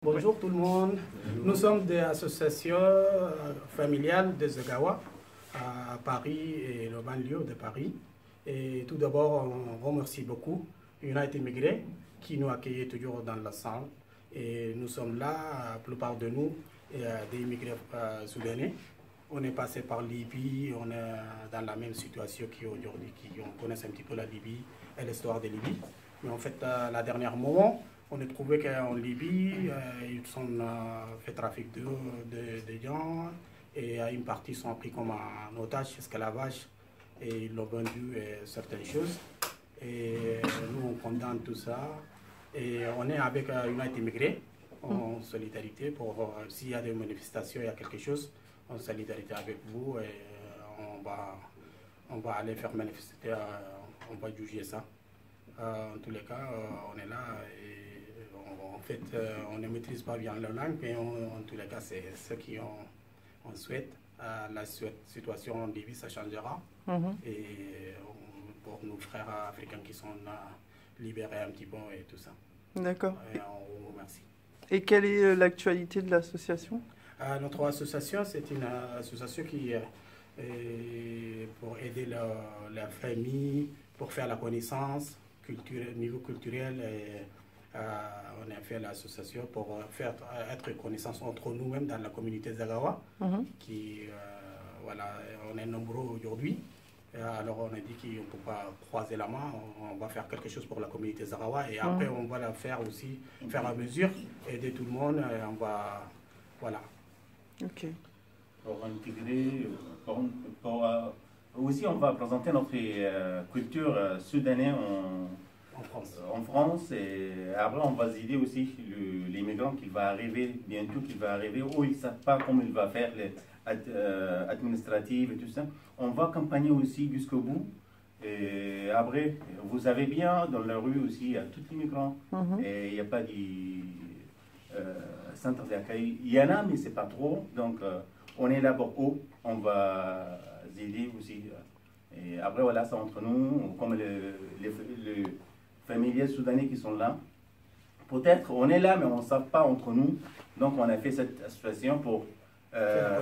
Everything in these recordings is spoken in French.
Bonjour tout le monde. Nous sommes des associations familiales de Zagawa à Paris et le banlieue de Paris. Et tout d'abord, on remercie beaucoup United Immigrés qui nous accueille toujours dans la salle. Et nous sommes là, la plupart de nous, des immigrés soudanais. On est passé par Libye, on est dans la même situation qu'aujourd'hui, on connaît un petit peu la Libye et l'histoire de Libye. Mais en fait, la dernière moment, on a trouvé qu'en Libye, ils ont fait trafic de gens et une partie sont pris comme un otage, esclavage, et ils l'ont vendu certaines choses. Et nous, on condamne tout ça. Et on est avec United Immigrés en solidarité pour s'il y a des manifestations, il y a quelque chose, en solidarité avec vous. Et on va aller faire manifester, on va juger ça. En tous les cas, on est là et en fait, on ne maîtrise pas bien la langue, mais en tous les cas, c'est ce qu'on souhaite. La situation en Libye, ça changera. Et pour nos frères africains qui sont libérés un petit peu et tout ça. D'accord. Et on vous remercie. Et quelle est l'actualité de l'association? Notre association, c'est une association qui pour aider la famille, pour faire la connaissance niveau culturel. On a fait l'association pour faire être connaissance entre nous-mêmes dans la communauté Zagawa, qui, voilà, on est nombreux aujourd'hui. Alors on a dit qu'on ne peut pas croiser la main, on va faire quelque chose pour la communauté Zagawa et après on va la faire aussi, faire à mesure, aider tout le monde, et on va, voilà. Ok. Pour intégrer, aussi on va présenter notre culture soudanaise en France et après on va aider aussi les migrants qui va arriver bientôt, qui va arriver, où ils ne savent pas comment il va faire les administratives et tout ça. On va accompagner aussi jusqu'au bout. Et après, vous savez bien, dans la rue aussi, il y a tous les migrants. Et il n'y a pas de centre d'accueil. Il y en a, mais ce n'est pas trop. Donc, on est là pour eux. On va aider aussi. Et après, voilà, c'est entre nous, comme les familiers soudanais qui sont là. Peut-être on est là, mais on ne sait pas entre nous. Donc, on a fait cette association pour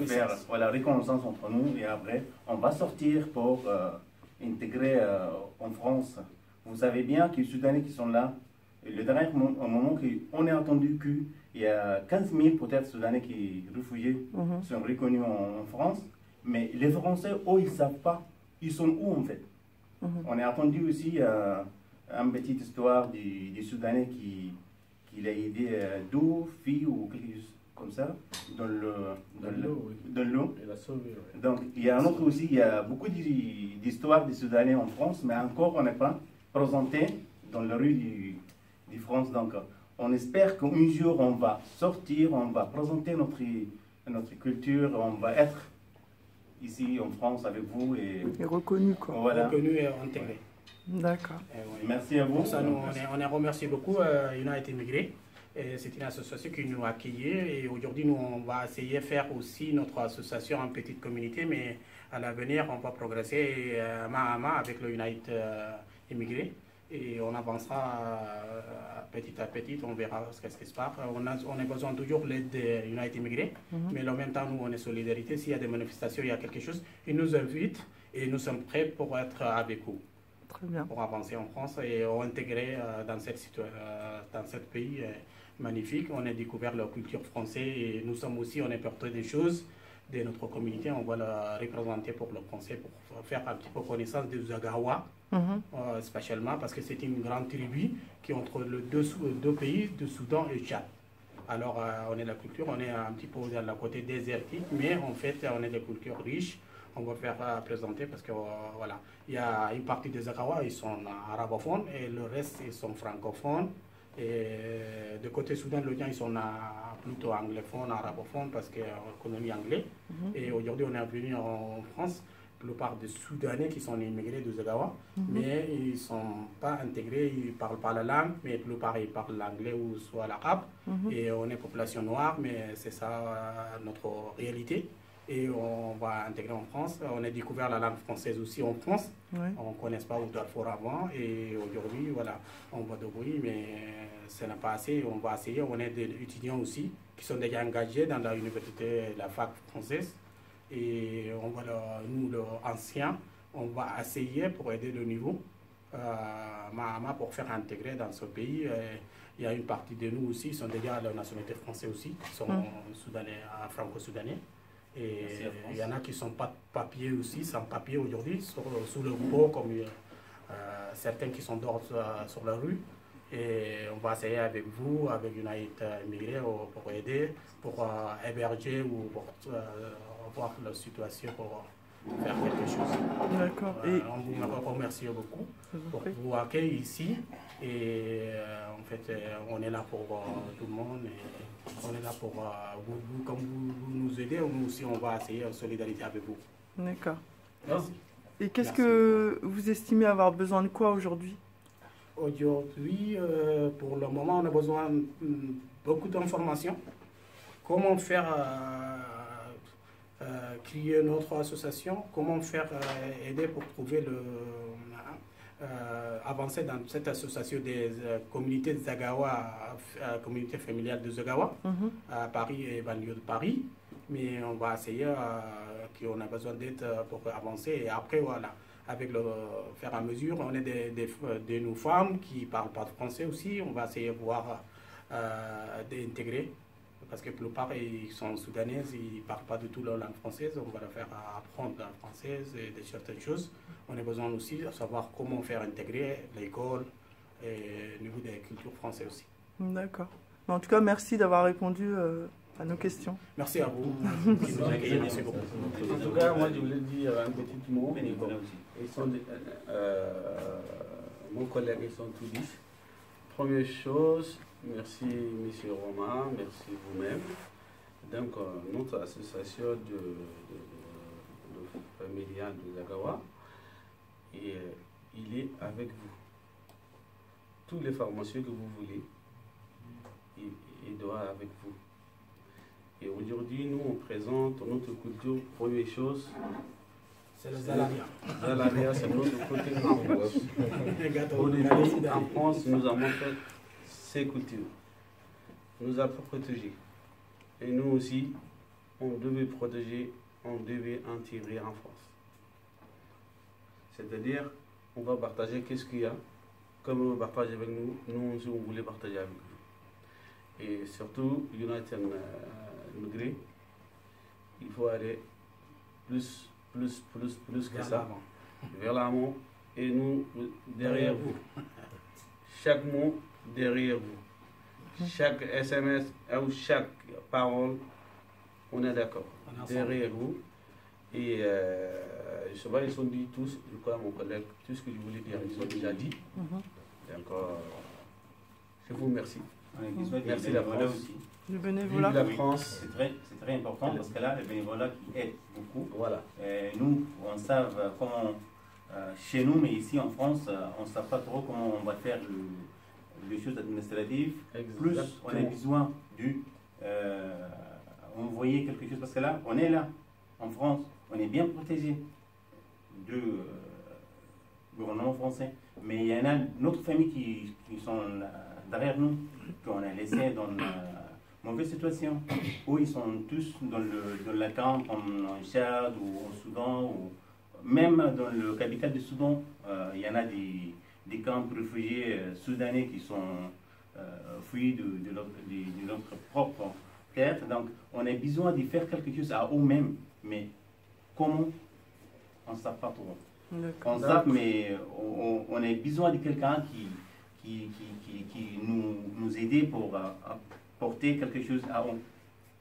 faire la reconnaissance entre nous. Et après, on va sortir pour intégrer en France. Vous savez bien que les Soudanais qui sont là, le dernier moment qu'on a entendu qu'il y a 15 000 peut-être Soudanais qui réfugiés sont reconnus en France. Mais les Français, eux, ils ne savent pas. Ils sont où en fait? On a entendu aussi une petite histoire des Soudanais qui a aidé 2 filles ou quelque chose comme ça dans l'eau. Donc il y a un autre aussi, il y a beaucoup d'histoires des Soudanais en France, mais encore on n'est pas présenté dans la rue de France. Donc on espère qu'un jour on va sortir, on va présenter notre culture, on va être ici en France avec vous et reconnu quoi. Voilà. Reconnu et intégré. D'accord. Merci à vous. Pour ça, on a remercié beaucoup United Immigrés. C'est une association qui nous a accueillis et aujourd'hui nous on va essayer de faire aussi notre association en petite communauté, mais à l'avenir on va progresser main à main avec le United Immigrés et on avancera petit à petit, on verra ce qui se passe. On a besoin toujours de l'aide des United Immigrés, mais en même temps nous on est solidarité, s'il y a des manifestations, il y a quelque chose, ils nous invitent et nous sommes prêts pour être avec eux. Très bien. Pour avancer en France et intégrer dans ce pays magnifique. On a découvert la culture française et nous sommes aussi, on est porté des choses de notre communauté. On va la représenter pour le français, pour faire un petit peu connaissance des Zagawa, spécialement parce que c'est une grande tribu qui est entre les deux pays, de Soudan et Tchad. Alors, on est la culture, on est un petit peu dans le côté désertique, mais en fait, on est des cultures riches. On va faire présenter parce que voilà, il y a une partie des Zagawa, ils sont arabophones et le reste, ils sont francophones. Et de côté Soudan, les gens, ils sont plutôt anglophones, arabophones parce qu'on connaît l'anglais. Et aujourd'hui, on est venu en France, la plupart des Soudanais qui sont immigrés de Zagawa, mais ils ne sont pas intégrés, ils ne parlent pas la langue, mais la plupart, ils parlent l'anglais ou soit l'arabe. Et on est population noire, mais c'est ça notre réalité. et on va intégrer en France. On a découvert la langue française aussi en France. Oui. On ne connaissait pas Darfour avant et aujourd'hui, voilà, on va débrouiller, mais ce n'est pas assez. On va essayer. On a des étudiants aussi qui sont déjà engagés dans la université, la fac française. Et on va, nous, les anciens, on va essayer pour aider le nouveau pour faire intégrer dans ce pays. Il y a une partie de nous aussi, ils sont déjà à la nationalité française aussi, qui sont soudanais, franco-soudanais. Et il y en a qui ne sont pas papiers aussi, sans papier aujourd'hui, sous le pot, comme certains qui sont dehors sur la rue. Et on va essayer avec vous, avec United Immigrés, pour aider, pour héberger ou pour voir la situation, pour faire quelque chose. D'accord. On vous remercie beaucoup pour vous accueillir ici. Et en fait, on est là pour tout le monde. Et on est là pour vous, comme vous nous aidez, nous aussi, on va essayer en solidarité avec vous. D'accord. Merci. Et qu'est-ce que vous estimez avoir besoin de quoi aujourd'hui? Aujourd'hui, pour le moment, on a besoin de beaucoup d'informations. Comment faire créer notre association, comment faire aider pour trouver avancer dans cette association des communautés de Zagawa, communauté familiale de Zagawa, à Paris et banlieue de Paris. Mais on va essayer qu'on a besoin d'aide pour avancer. Et après, voilà, avec le faire à mesure, on est des nos femmes qui ne parlent pas de français aussi. On va essayer de voir d'intégrer. Parce que la plupart ils sont soudanais, ils ne parlent pas du tout la langue française. On va leur faire apprendre la française et de certaines choses. On a besoin aussi de savoir comment faire intégrer l'école et au niveau des cultures françaises aussi. D'accord. En tout cas, merci d'avoir répondu à nos questions. Merci à vous qui nous accueillez. Merci beaucoup. En tout cas, moi je voulais dire un petit mot. Ils sont mon collègue, ils sont tous 10. Première chose, merci M. Romain, merci vous-même. Donc, notre association de familiale de Zagawa, et, il est avec vous. Toutes les formations que vous voulez, il doit avec vous. Et aujourd'hui, nous, on présente notre culture. Première chose, c'est le Zalaria. Zalaria, c'est notre côté en France. Aujourd'hui, en France, nous avons fait ces cultures. Nous avons protégé. Et nous aussi, on devait protéger, on devait en tirer en France. C'est-à-dire, on va partager qu'est-ce qu'il y a. Comme on partage avec nous, nous aussi, on voulait partager avec vous. Et surtout, United Immigrés, il faut aller plus que ça, vers l'avant, et nous derrière vous. Chaque mot derrière vous. Chaque SMS ou chaque parole, on est d'accord. Derrière vous. Et je sais pas, ils sont dit tous, je crois mon collègue, tout ce que je voulais dire, ils ont déjà dit. Donc, je vous remercie. Merci la France. Le bénévolat. La France. C'est très important parce que là, le bénévolat qui aide beaucoup. Voilà. Nous, on sait comment, chez nous, mais ici en France, on ne sait pas trop comment on va faire les choses administratives. Plus on a besoin envoyer quelque chose parce que là, on est là, en France, on est bien protégé du gouvernement français. Mais il y en a notre famille qui sont derrière nous, qu'on a laissé dans une mauvaise situation, où ils sont tous dans la camp, comme en Tchad ou au Soudan, ou même dans le capitale du Soudan, il y en a des camps de réfugiés soudanais qui sont fuis de notre propre terre. Donc, on a besoin de faire quelque chose à eux-mêmes, mais comment, on ne sait pas trop. On sait, mais on a besoin de quelqu'un qui nous aide pour apporter quelque chose à eux.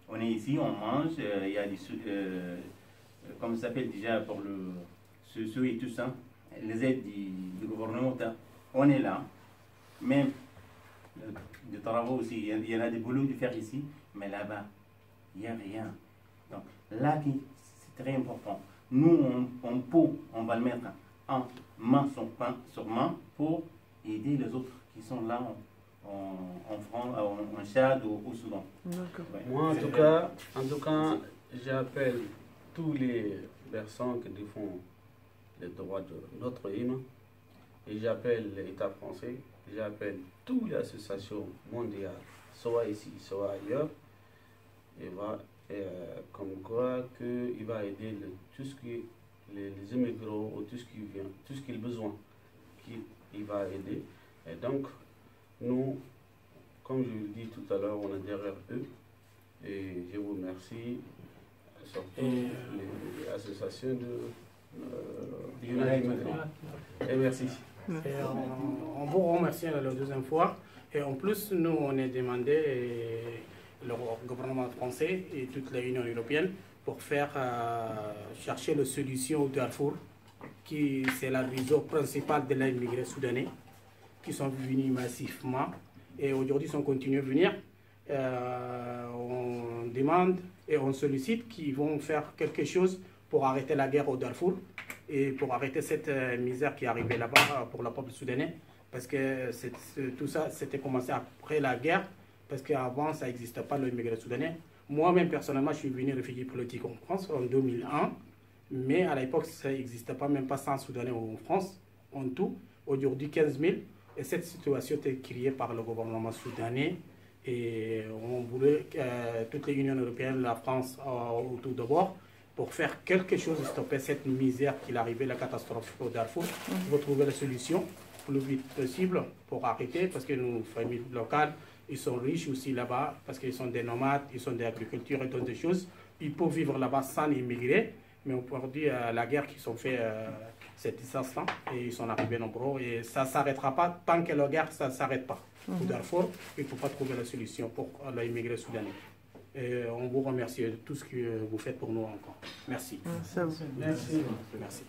On est ici, on mange, il y a des comme ça s'appelle déjà pour ceux et tout ça, les aides du gouvernement, on est là. Même des travaux aussi, il y en a des boulots de faire ici, mais là-bas, il n'y a rien. Donc là, c'est très important. Nous, on va le mettre en main sur main pour aider les autres qui sont là en France, en Tchad ou au Soudan. Ouais. Moi, en tout cas, j'appelle tous les personnes qui défendent les droits de notre hymne. Et j'appelle l'État français, j'appelle toutes les associations mondiales, soit ici, soit ailleurs, comme quoi qu'il va aider tout ce qui les immigrants ou tout ce qui vient, tout ce qu'il a besoin, il va aider. Et donc, nous, comme je le dis tout à l'heure, on est derrière eux. Et je vous remercie, surtout les associations de United Migrants. Et merci. Et on vous remercie la deuxième fois. Et en plus, nous, on est demandé, le gouvernement français et toute l'Union européenne, pour faire chercher la solution au Darfour, qui c'est la raison principale de l'immigré soudanais, qui sont venus massivement. Et aujourd'hui, ils sont continués à venir. On demande et on sollicite qu'ils vont faire quelque chose pour arrêter la guerre au Darfour et pour arrêter cette misère qui est arrivée là-bas pour le peuple soudanais. Parce que tout ça, c'était commencé après la guerre, parce qu'avant, ça n'existait pas l'immigré soudanais. Moi-même, personnellement, je suis venu réfugié politique en France en 2001, mais à l'époque, ça n'existait pas, même pas 100 Soudanais en France, en tout. Aujourd'hui, 15 000. Et cette situation était créée par le gouvernement soudanais. Et on voulait toutes les unions européennes, la France tout d'abord, pour faire quelque chose, stopper cette misère qui est arrivée, la catastrophe au Darfour, pour trouver la solution le plus vite possible pour arrêter, parce que nos familles locales, ils sont riches aussi là-bas, parce qu'ils sont des nomades, ils sont des agriculteurs et d'autres des choses. Ils peuvent vivre là-bas sans immigrer, mais aujourd'hui, la guerre qu'ils ont fait cette distance-là, et ils sont arrivés nombreux, et ça ne s'arrêtera pas tant que la guerre, ça ne s'arrête pas. Au Darfour, il ne faut pas trouver la solution pour l'immigré soudanais. Et on vous remercie de tout ce que vous faites pour nous encore. Merci. Merci à vous. Merci. Merci.